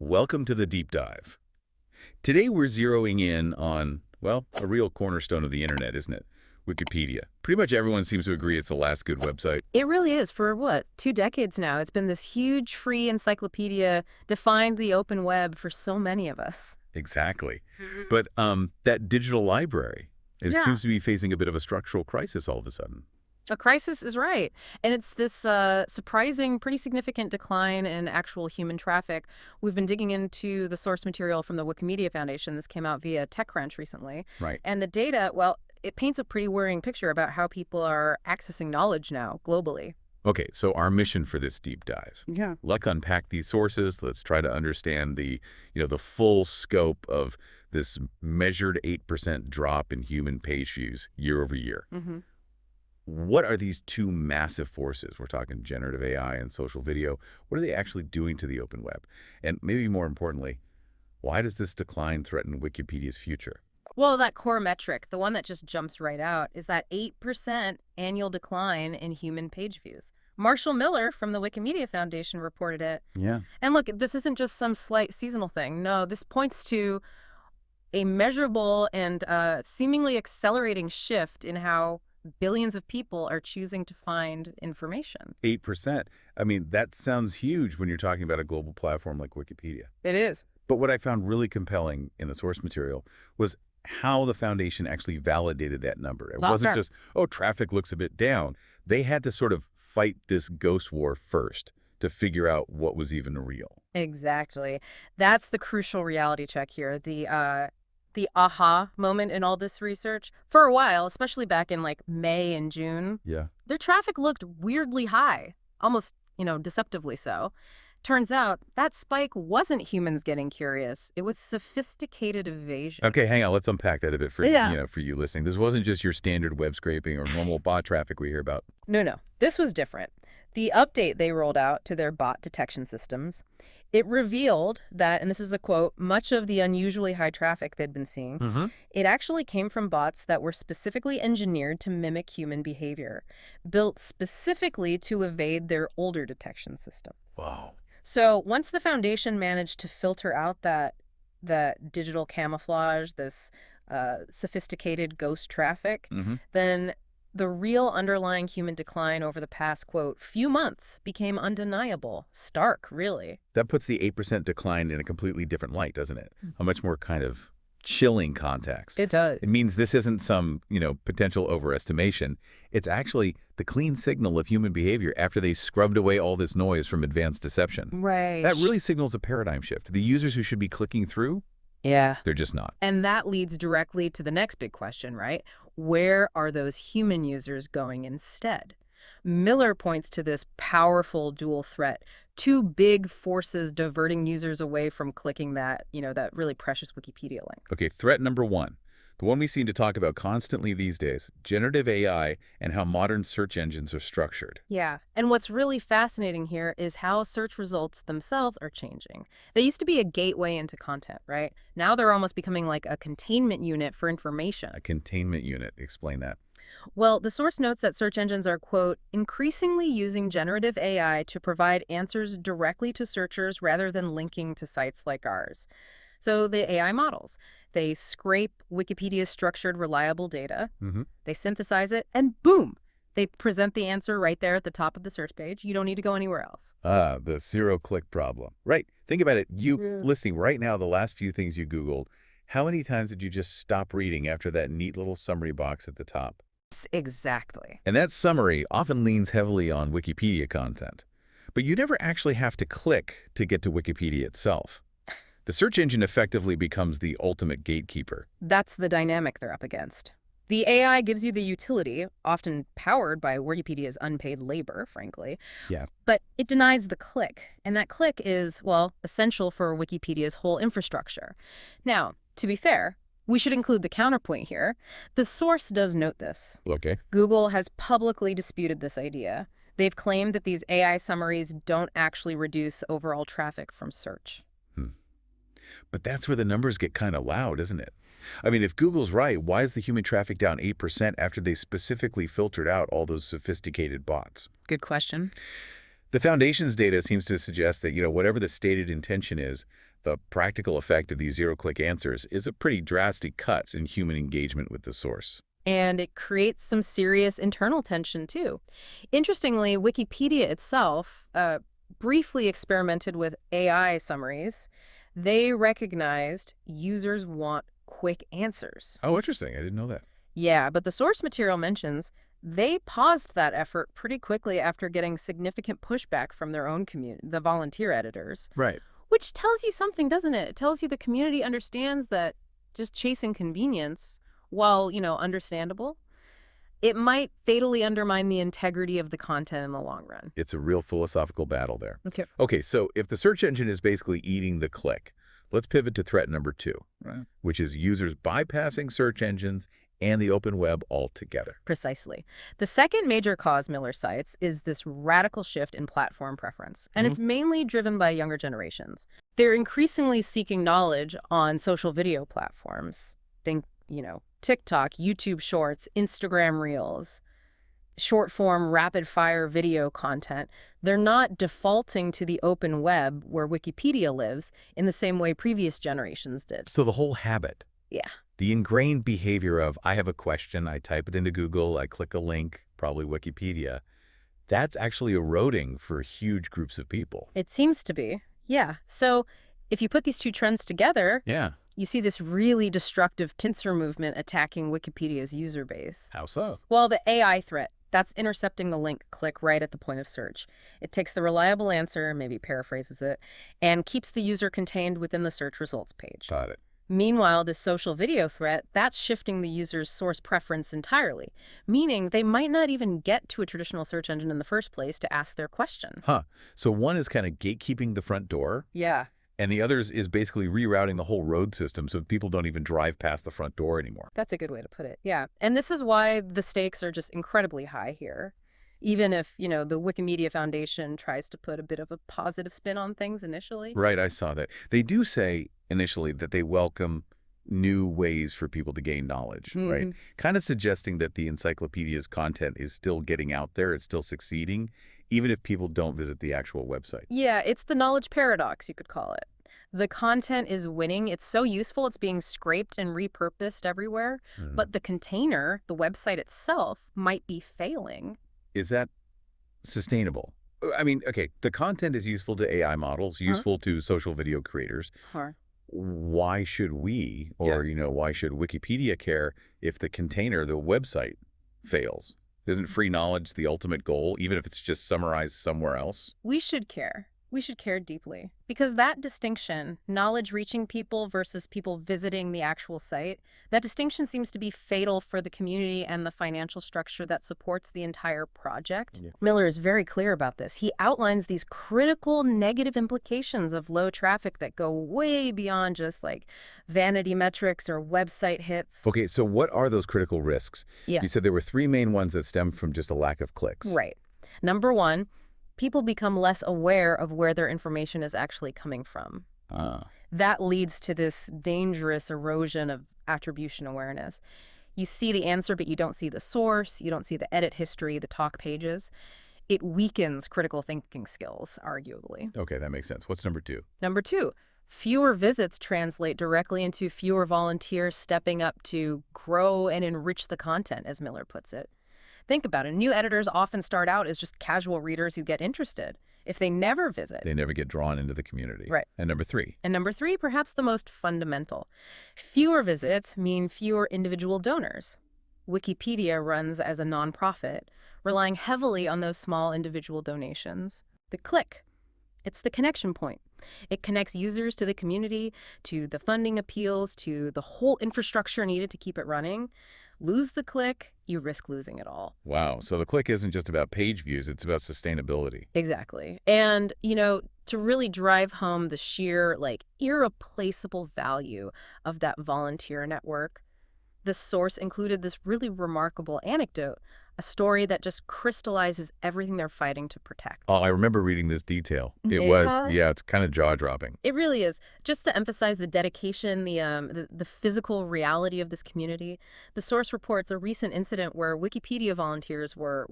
Welcome to the deep dive. Today we're zeroing in on, well, a real cornerstone of the internet, isn't it? Wikipedia. Pretty much everyone seems to agree it's the last good website. It really is. For what, 2 decades now, it's been this huge free encyclopedia, defined the open web for so many of us. Exactly. But that digital library, it Yeah. seems to be facing a bit of a structural crisis all of a sudden. A crisis is right. And it's this surprising, pretty significant decline in actual human traffic. We've been digging into the source material from the Wikimedia Foundation. This came out via TechCrunch recently. Right. And the data, well, it paints a pretty worrying picture about how people are accessing knowledge now globally. Okay, so our mission for this deep dive. Yeah. Let's unpack these sources. Let's try to understand the full scope of this measured 8% drop in human page views year over year. Mm-hmm. What are these two massive forces? We're talking generative AI and social video. What are they actually doing to the open web? And maybe more importantly, why does this decline threaten Wikipedia's future? Well, that core metric, the one that just jumps right out, is that 8% annual decline in human page views. Marshall Miller from the Wikimedia Foundation reported it. Yeah. And look, this isn't just some slight seasonal thing. No, this points to a measurable and seemingly accelerating shift in how billions of people are choosing to find information. 8%. I mean, that sounds huge when you're talking about a global platform like Wikipedia. It is. But what I found really compelling in the source material was how the foundation actually validated that number. It wasn't just, oh, traffic looks a bit down. They had to sort of fight this ghost war first to figure out what was even real. Exactly. That's the crucial reality check here. The aha moment in all this research. For a while, especially back in like May and June, Yeah. their traffic looked weirdly high, almost, deceptively so. Turns out that spike wasn't humans getting curious. It was sophisticated evasion. Okay, hang on. Let's unpack that a bit for Yeah. for you listening. This wasn't just your standard web scraping or normal bot traffic we hear about. No. This was different. The update they rolled out to their bot detection systems, it revealed that, and this is a quote, much of the unusually high traffic they'd been seeing, Mm-hmm. it actually came from bots that were specifically engineered to mimic human behavior, built specifically to evade their older detection systems. Wow. So once the foundation managed to filter out that digital camouflage, this sophisticated ghost traffic, Mm-hmm. then the real underlying human decline over the past, quote, few months became undeniable, stark, really. That puts the 8% decline in a completely different light, doesn't it? A much more kind of chilling context. It does. It means this isn't some, potential overestimation. It's actually the clean signal of human behavior after they scrubbed away all this noise from advanced deception. Right. That really signals a paradigm shift. The users who should be clicking through, Yeah. they're just not. And that leads directly to the next big question, right? Where are those human users going instead? Miller points to this powerful dual threat, two big forces diverting users away from clicking that really precious Wikipedia link. Okay, threat number one, the one we seem to talk about constantly these days, generative AI and how modern search engines are structured. Yeah. And what's really fascinating here is how search results themselves are changing. They used to be a gateway into content, right? Now they're almost becoming like a containment unit for information. A containment unit, explain that. Well, the source notes that search engines are, quote, increasingly using generative AI to provide answers directly to searchers rather than linking to sites like ours. So the AI models, they scrape Wikipedia's structured, reliable data, Mm-hmm. they synthesize it, and boom, they present the answer right there at the top of the search page. You don't need to go anywhere else. Ah, the zero-click problem. Right. Think about it. You Yeah. listening right now, the last few things you Googled, how many times did you just stop reading after that neat little summary box at the top? Exactly. And that summary often leans heavily on Wikipedia content. But you never actually have to click to get to Wikipedia itself. The search engine effectively becomes the ultimate gatekeeper. That's the dynamic they're up against. The AI gives you the utility, often powered by Wikipedia's unpaid labor, frankly. Yeah. But it denies the click. And that click is, well, essential for Wikipedia's whole infrastructure. Now, to be fair, we should include the counterpoint here. The source does note this. Okay. Google has publicly disputed this idea. They've claimed that these AI summaries don't actually reduce overall traffic from search. But that's where the numbers get kind of loud, isn't it? I mean, if Google's right, why is the human traffic down 8% after they specifically filtered out all those sophisticated bots? Good question. The Foundation's data seems to suggest that, whatever the stated intention is, The practical effect of these zero-click answers is a pretty drastic cuts in human engagement with the source. And it creates some serious internal tension, too. Interestingly, Wikipedia itself briefly experimented with AI summaries. They recognized users want quick answers. Oh, interesting. I didn't know that. Yeah, but the source material mentions they paused that effort pretty quickly after getting significant pushback from their own community, the volunteer editors. Right. Which tells you something, doesn't it? It tells you the community understands that just chasing convenience, while, understandable, it might fatally undermine the integrity of the content in the long run. It's a real philosophical battle there. Okay. Okay, so if the search engine is basically eating the click, let's pivot to threat number 2, Right. which is users bypassing search engines and the open web altogether. Precisely. The second major cause, Miller cites, is this radical shift in platform preference, and it's mainly driven by younger generations. They're increasingly seeking knowledge on social video platforms. Think, TikTok, YouTube Shorts, Instagram Reels, short-form, rapid-fire video content. They're not defaulting to the open web where Wikipedia lives in the same way previous generations did. So the whole habit. Yeah. The ingrained behavior of, I have a question, I type it into Google, I click a link, probably Wikipedia, that's actually eroding for huge groups of people. It seems to be. Yeah. So if you put these two trends together, Yeah. you see this really destructive pincer movement attacking Wikipedia's user base. How so? Well, the AI threat, that's intercepting the link click right at the point of search. It takes the reliable answer, maybe paraphrases it, and keeps the user contained within the search results page. Got it. Meanwhile, this social video threat, that's shifting the user's source preference entirely, meaning they might not even get to a traditional search engine in the first place to ask their question. Huh. So one is kind of gatekeeping the front door, Yeah. and the other is basically rerouting the whole road system so people don't even drive past the front door anymore. That's a good way to put it. Yeah. And this is why the stakes are just incredibly high here. Even if, the Wikimedia Foundation tries to put a bit of a positive spin on things initially. Right, I saw that. They do say initially that they welcome new ways for people to gain knowledge, right? Kind of suggesting that the encyclopedia's content is still getting out there, it's still succeeding, even if people don't visit the actual website. Yeah, it's the knowledge paradox, you could call it. The content is winning. It's so useful, it's being scraped and repurposed everywhere. But the container, the website itself, might be failing. Is that sustainable? I mean, okay, the content is useful to AI models, useful to social video creators. Sure. Why should we, or, why should Wikipedia care if the container, the website, fails? Isn't free knowledge the ultimate goal, even if it's just summarized somewhere else? We should care. We should care deeply. Because that distinction, knowledge reaching people versus people visiting the actual site, that distinction seems to be fatal for the community and the financial structure that supports the entire project. Yeah. Miller is very clear about this. He outlines these critical negative implications of low traffic that go way beyond just like vanity metrics or website hits. Okay, so what are those critical risks? Yeah. You said there were 3 main ones that stem from just a lack of clicks. Right. Number 1, people become less aware of where their information is actually coming from. That leads to this dangerous erosion of attribution awareness. You see the answer, but you don't see the source. You don't see the edit history, the talk pages. It weakens critical thinking skills, arguably. Okay, that makes sense. What's number 2? Number 2, fewer visits translate directly into fewer volunteers stepping up to grow and enrich the content, as Miller puts it. Think about it. New editors often start out as just casual readers who get interested. If they never visit, They never get drawn into the community. Right. And number 3? And number 3, perhaps the most fundamental. Fewer visits mean fewer individual donors. Wikipedia runs as a nonprofit, relying heavily on those small individual donations. The click, it's the connection point. It connects users to the community, to the funding appeals, to the whole infrastructure needed to keep it running. Lose the click, you risk losing it all. Wow. So the click isn't just about page views, it's about sustainability. Exactly. And, to really drive home the sheer, irreplaceable value of that volunteer network, the source included this really remarkable anecdote, a story that just crystallizes everything they're fighting to protect. Oh, I remember reading this detail. It's kind of jaw-dropping. It really is. Just to emphasize the dedication, the physical reality of this community, the source reports a recent incident where Wikipedia volunteers were,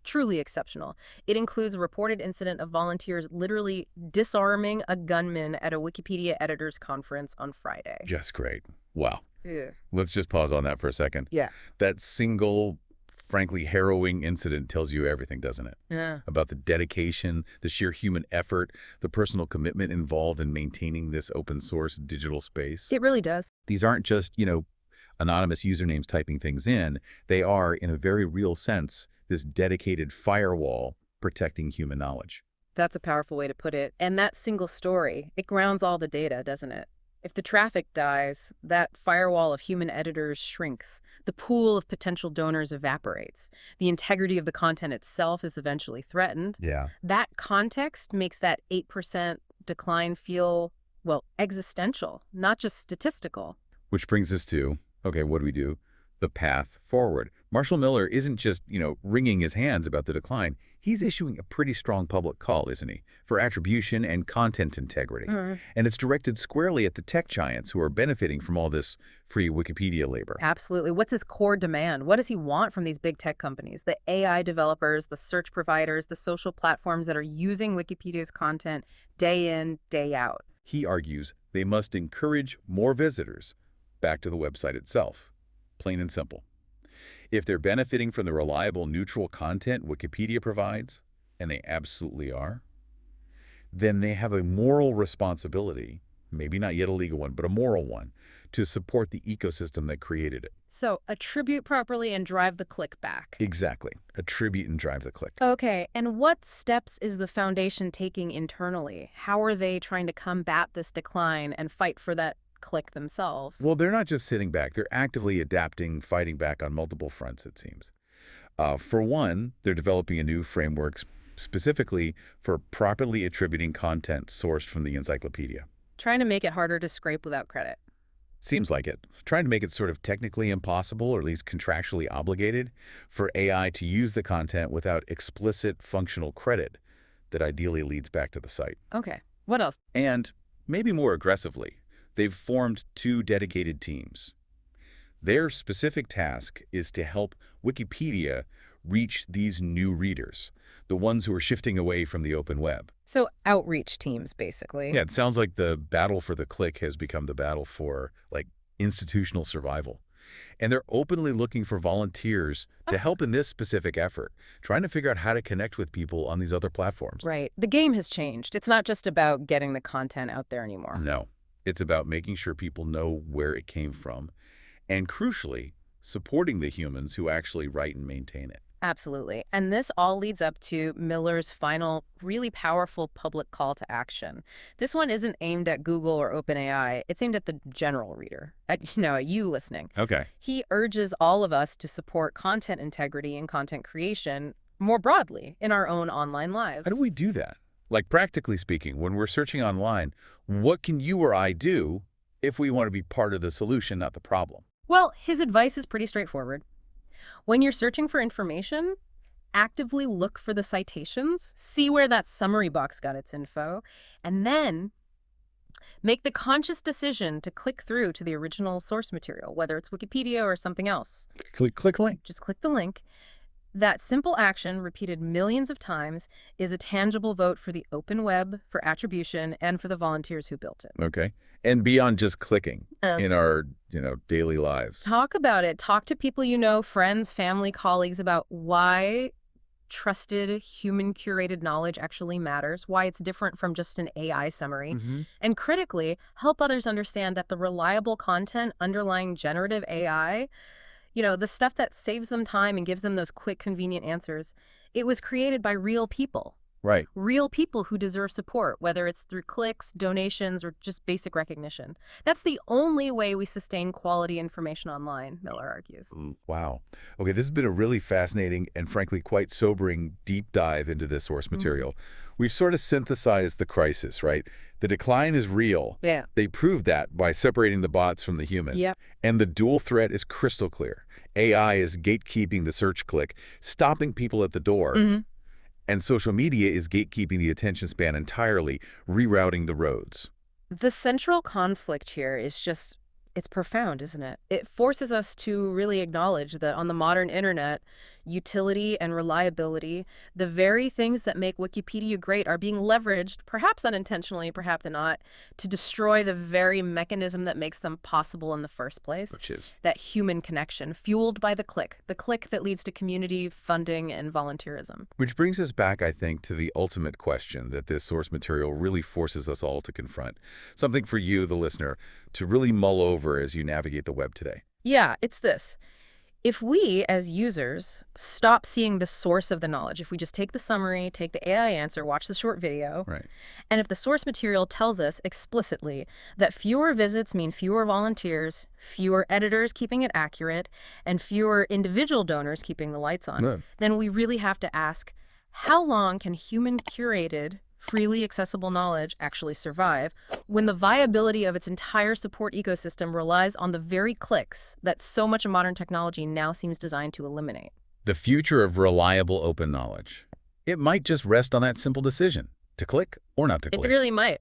Truly exceptional. It includes a reported incident of volunteers literally disarming a gunman at a Wikipedia editors conference on Friday. Just great. Wow. Yeah. Let's just pause on that for a second. Yeah. That single, frankly, harrowing incident tells you everything, doesn't it? Yeah. About the dedication, the sheer human effort, the personal commitment involved in maintaining this open source digital space. It really does. These aren't just, anonymous usernames typing things in. They are, in a very real sense, this dedicated firewall protecting human knowledge. That's a powerful way to put it. And that single story, it grounds all the data, doesn't it? If the traffic dies, that firewall of human editors shrinks. The pool of potential donors evaporates. The integrity of the content itself is eventually threatened. Yeah. That context makes that 8% decline feel, well, existential, not just statistical. Which brings us to, okay, what do we do? The path forward. Marshall Miller isn't just, wringing his hands about the decline. He's issuing a pretty strong public call, isn't he, for attribution and content integrity. And it's directed squarely at the tech giants who are benefiting from all this free Wikipedia labor. Absolutely. What's his core demand? What does he want from these big tech companies? The AI developers, the search providers, the social platforms that are using Wikipedia's content day in, day out. He argues they must encourage more visitors back to the website itself. Plain and simple. If they're benefiting from the reliable, neutral content Wikipedia provides, and they absolutely are, then they have a moral responsibility, maybe not yet a legal one, but a moral one, to support the ecosystem that created it. So attribute properly and drive the click back. Exactly. Attribute and drive the click. Okay, and what steps is the foundation taking internally? How are they trying to combat this decline and fight for that click themselves? Well, they're not just sitting back. They're actively adapting, fighting back on multiple fronts, it seems. For one, they're developing a new framework specifically for properly attributing content sourced from the encyclopedia. Trying to make it harder to scrape without credit. Seems like it. Trying to make it sort of technically impossible, or at least contractually obligated, for AI to use the content without explicit functional credit that ideally leads back to the site. Okay, what else? And maybe more aggressively, they've formed two dedicated teams. Their specific task is to help Wikipedia reach these new readers, the ones who are shifting away from the open web. So outreach teams, basically. Yeah, it sounds like the battle for the click has become the battle for, institutional survival. And they're openly looking for volunteers to help in this specific effort, trying to figure out how to connect with people on these other platforms. Right. The game has changed. It's not just about getting the content out there anymore. No. It's about making sure people know where it came from, and crucially, supporting the humans who actually write and maintain it. Absolutely. And this all leads up to Miller's final, really powerful public call to action. This one isn't aimed at Google or OpenAI. It's aimed at the general reader, at you listening. Okay. He urges all of us to support content integrity and content creation more broadly in our own online lives. How do we do that? Practically speaking, when we're searching online, what can you or I do if we want to be part of the solution, not the problem? Well, his advice is pretty straightforward. When you're searching for information, actively look for the citations, see where that summary box got its info, and then make the conscious decision to click through to the original source material, whether it's Wikipedia or something else. Click link. Just click the link. That simple action, repeated millions of times, is a tangible vote for the open web, for attribution, and for the volunteers who built it. Okay. And beyond just clicking in our, daily lives. Talk about it. Talk to people you know, friends, family, colleagues, about why trusted, human-curated knowledge actually matters, why it's different from just an AI summary. And critically, help others understand that the reliable content underlying generative AI, the stuff that saves them time and gives them those quick, convenient answers, it was created by real people. Right. Real people who deserve support, whether it's through clicks, donations, or just basic recognition. That's the only way we sustain quality information online, Miller argues. Wow. Okay, this has been a really fascinating and frankly quite sobering deep dive into this source material. We've sort of synthesized the crisis, right? The decline is real. Yeah. They proved that by separating the bots from the human. Yep. And the dual threat is crystal clear. AI is gatekeeping the search click, stopping people at the door. And social media is gatekeeping the attention span entirely, rerouting the roads. The central conflict here is just, it's profound, isn't it? It forces us to really acknowledge that on the modern internet, utility and reliability, the very things that make Wikipedia great, are being leveraged, perhaps unintentionally, perhaps not, to destroy the very mechanism that makes them possible in the first place. Which is? That human connection, fueled by the click that leads to community, funding, and volunteerism. Which brings us back, I think, to the ultimate question that this source material really forces us all to confront. Something for you, the listener, to really mull over as you navigate the web today. Yeah, it's this. If we, as users, stop seeing the source of the knowledge, if we just take the summary, take the AI answer, watch the short video, Right. and if the source material tells us explicitly that fewer visits mean fewer volunteers, fewer editors keeping it accurate, and fewer individual donors keeping the lights on, Yeah. then we really have to ask, how long can human-curated, freely accessible knowledge actually survive when the viability of its entire support ecosystem relies on the very clicks that so much of modern technology now seems designed to eliminate? The future of reliable open knowledge. It might just rest on that simple decision, to click or not to It click. really might.